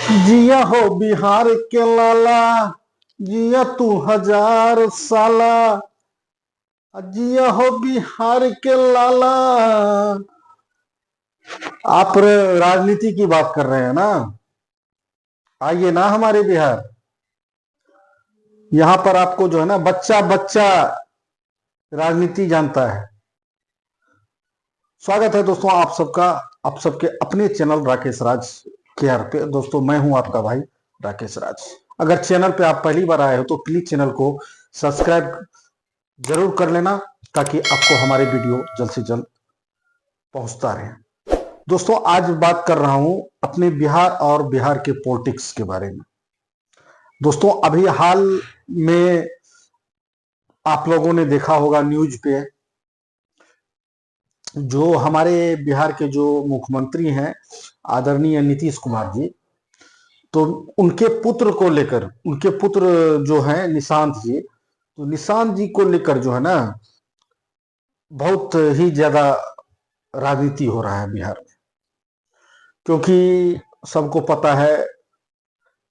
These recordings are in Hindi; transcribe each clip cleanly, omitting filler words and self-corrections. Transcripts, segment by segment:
जिया हो बिहार के लाला, जिया तू 1000 साला। जिया हो बिहार के लाला। आप राजनीति की बात कर रहे हैं ना? आइए ना हमारे बिहार। यहां पर आपको जो है ना, बच्चा बच्चा राजनीति जानता है। स्वागत है दोस्तों आप सबका, आप सबके अपने चैनल राकेश राज केयर पे। दोस्तों मैं हूं आपका भाई राकेश राज। अगर चैनल पे आप पहली बार आए हो तो प्लीज चैनल को सब्सक्राइब जरूर कर लेना, ताकि आपको हमारे वीडियो जल्द से जल्द पहुंचता रहे। दोस्तों आज बात कर रहा हूं अपने बिहार और बिहार के पॉलिटिक्स के बारे में। दोस्तों अभी हाल में आप लोगों ने देखा होगा न्यूज पे, जो हमारे बिहार के जो मुख्यमंत्री हैं आदरणीय नीतीश कुमार जी, तो उनके पुत्र को लेकर, उनके पुत्र जो हैं निशांत जी, तो निशांत जी को लेकर जो है ना, बहुत ही ज्यादा राजनीति हो रहा है बिहार में। क्योंकि सबको पता है,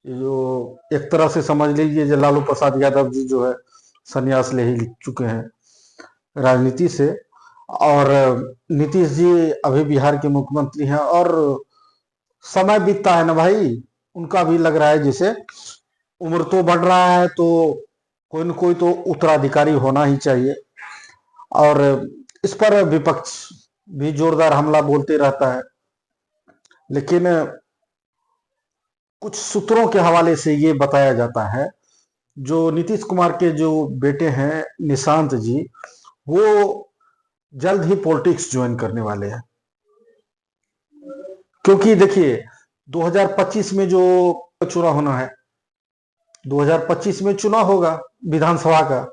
जो एक तरह से समझ लीजिए जो लालू प्रसाद यादव जी जो है संन्यास ले ही चुके हैं राजनीति से, और नीतीश जी अभी बिहार के मुख्यमंत्री हैं। और समय बीतता है ना भाई, उनका भी लग रहा है जैसे उम्र तो बढ़ रहा है, तो कोई न कोई तो उत्तराधिकारी होना ही चाहिए। और इस पर विपक्ष भी जोरदार हमला बोलते रहता है। लेकिन कुछ सूत्रों के हवाले से ये बताया जाता है, जो नीतीश कुमार के जो बेटे हैं निशांत जी, वो जल्द ही पॉलिटिक्स ज्वाइन करने वाले हैं। क्योंकि देखिए 2025 में जो चुनाव होना है, 2025 में चुनाव होगा विधानसभा का,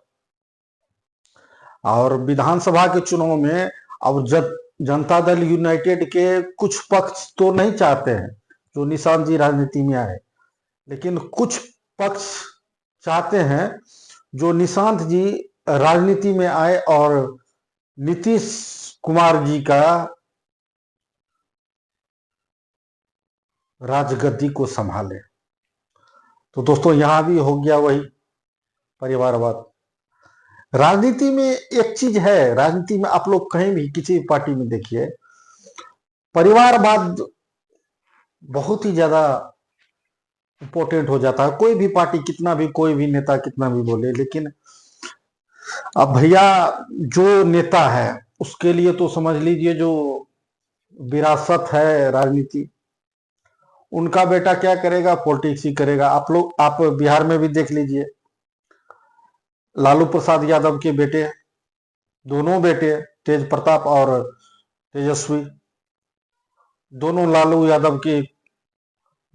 और विधानसभा के चुनाव में अब जनता दल यूनाइटेड के कुछ पक्ष तो नहीं चाहते हैं जो निशांत जी राजनीति में आए, लेकिन कुछ पक्ष चाहते हैं जो निशांत जी राजनीति में आए और नीतीश कुमार जी का राजगद्दी को संभाले। तो दोस्तों यहां भी हो गया वही परिवारवाद। राजनीति में एक चीज है, राजनीति में आप लोग कहीं भी किसी पार्टी में देखिए, परिवारवाद बहुत ही ज्यादा इंपॉर्टेंट हो जाता है। कोई भी पार्टी कितना भी, कोई भी नेता कितना भी बोले, लेकिन अब भैया जो नेता है उसके लिए तो समझ लीजिए जो विरासत है राजनीति, उनका बेटा क्या करेगा, पॉलिटिक्स ही करेगा। आप बिहार में भी देख लीजिए, लालू प्रसाद यादव के बेटे, दोनों बेटे तेज प्रताप और तेजस्वी, दोनों लालू यादव की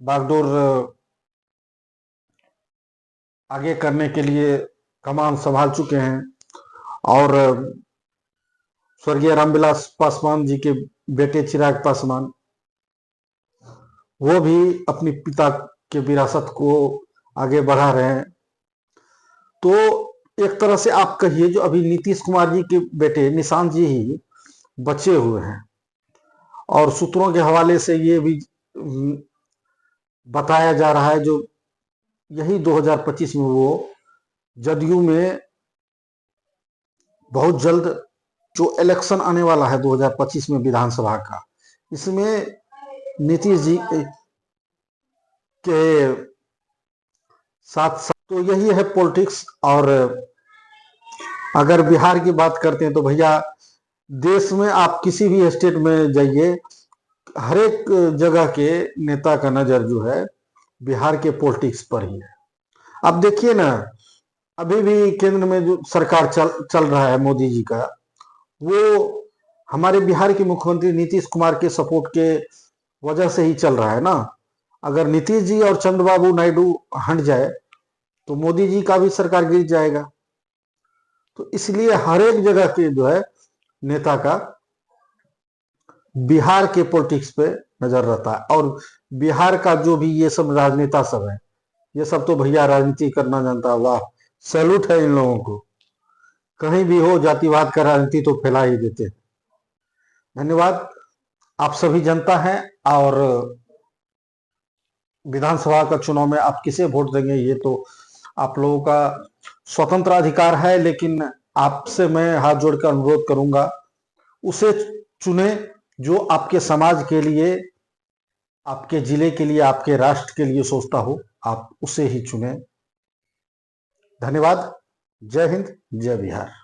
बागडोर आगे करने के लिए कमान संभाल चुके हैं। और स्वर्गीय रामविलास पासवान जी के बेटे चिराग पासवान, वो भी अपनी पिता के विरासत को आगे बढ़ा रहे हैं। तो एक तरह से आप कहिए जो अभी नीतीश कुमार जी के बेटे निशांत जी ही बचे हुए हैं। और सूत्रों के हवाले से ये भी बताया जा रहा है, जो यही 2025 में वो जदयू में बहुत जल्द जो इलेक्शन आने वाला है 2025 में विधानसभा का, इसमें नीतीश जी के साथ साथ, तो यही है पॉलिटिक्स। और अगर बिहार की बात करते हैं तो भैया देश में आप किसी भी स्टेट में जाइए, हर एक जगह के नेता का नजर जो है बिहार के पॉलिटिक्स पर ही है। अब देखिए ना, अभी भी केंद्र में जो सरकार चल रहा है मोदी जी का, वो हमारे बिहार के मुख्यमंत्री नीतीश कुमार के सपोर्ट के वजह से ही चल रहा है ना। अगर नीतीश जी और चंद्रबाबू नायडू हट जाए तो मोदी जी का भी सरकार गिर जाएगा। तो इसलिए हर एक जगह के जो है नेता का बिहार के पॉलिटिक्स पे नजर रहता है। और बिहार का जो भी ये सब राजनेता सब है, ये सब तो भैया राजनीति करना जानता है। वाह, सैल्यूट है इन लोगों को। कहीं भी हो जातिवाद का राजनीति तो फैला ही देते हैं। धन्यवाद। आप सभी जनता हैं, और विधानसभा का चुनाव में आप किसे वोट देंगे ये तो आप लोगों का स्वतंत्र अधिकार है, लेकिन आपसे मैं हाथ जोड़कर अनुरोध करूंगा उसे चुने जो आपके समाज के लिए, आपके जिले के लिए, आपके राष्ट्र के लिए सोचता हो, आप उसे ही चुने। धन्यवाद। जय हिंद, जय बिहार।